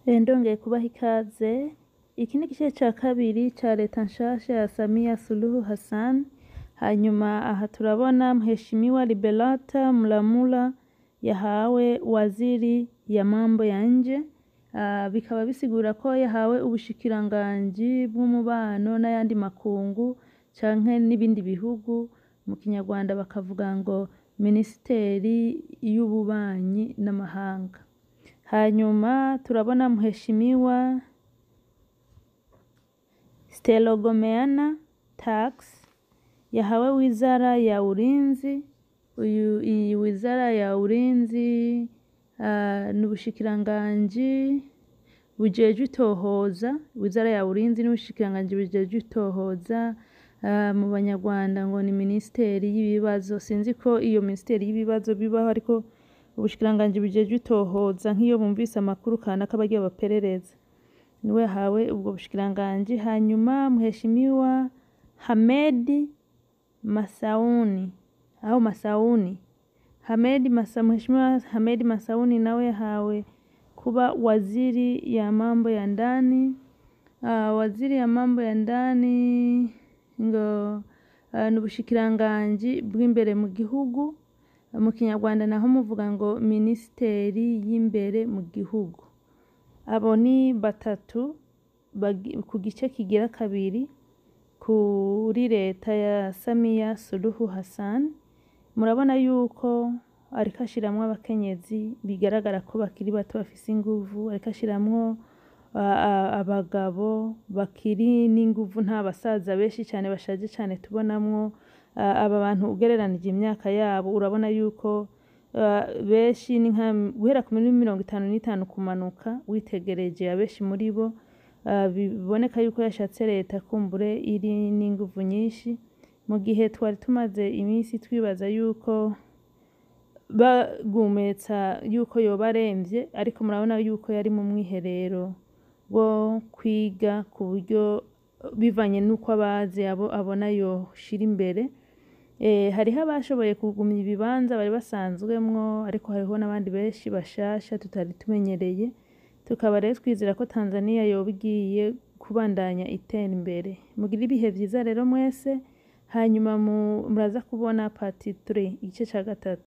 Ndongeye kubaha ikaze. Iki ni igice cya kabiri cya leta nshasha ya Samia Suluhu Hassan. Hanyuma aha turabona Mheshimiwa Liberata Mulamula yahawe waziri ya mambo ya nje. Bikaba bisigura ko yahawe ubushikiranganji bw'umubano n'ayandi makungu canke n'ibindi bihugu. Mu Kinyarwanda bakavuga ngo Minisiteri y'Ububanyi n'Amahanga. Hanyuma turabona Mheshimiwa Stellogomeana Tax yahawe wizara ya ulinzi. Iyi wizara ya ulinzi n'ubushikiranganji bujejwe itohoza. Wizara ya ulinzi n'ubushikiranganji bujejwe itohoza, mu Banyarwanda ngo ni Minisiteri y'ibibazo. Sinzi ko iyo Minisiteri y'ibibazo bibaho, ariko ubushikiranganji bujejwe itohoza nk'iyo bumvise amakuru kanaka bagiye baperereza, niwe yahawe ubwo bushikiranganji. Hanyuma Mheshimiwa Hamed Masauni Mheshimiwa Hamed Masauni nawe yahawe kuba waziri ya mambo ya ndani. Waziri ya mambo ya ndani ngo n'ubushikiranganji bw'imbere mu gihugu. Mu Kinyarwanda naho muvuga ngo Minisiteri y'imbere mu gihugu. Abo ni batatu ku gice kigira kabiri kuri leta ya Samia Suluhu Hassan. Murabona yuko ariko ashiramwo abakenyezi bigaragara ko bakiri bato bafise inguvu, ariko ashiramwo abagabo bakiri n'inguvu, nta basaza benshi cyane bashaje cyane tubonamwo. Aba bantu ugereranije imyaka yabo urabona yuko benshi ni nka guhera ku 55 kumanuka. Witegereje abenshi muri bo biboneka yuko yashatse leta kumbure iri n'inguvu nyinshi, mu gihe twari tumaze iminsi twibaza yuko bagumetsa yuko yoba aremvye, ariko murabona yuko yari mu mwiherero wo kwiga ku buryo bivanye n'uko abazi abona yoshira imbere. Hariho abashoboye kugumya ibibanza bari basanzwemwo, ariko hariho n'abandi benshi bashasha tutari tumenyereye. Tukaba rero twizera ko Tanzania yoba igiye kubandanya itera imbere. Mugire ibihe vyiza rero mwese, hanyuma muraza kubona part 3 igice ca gatatu.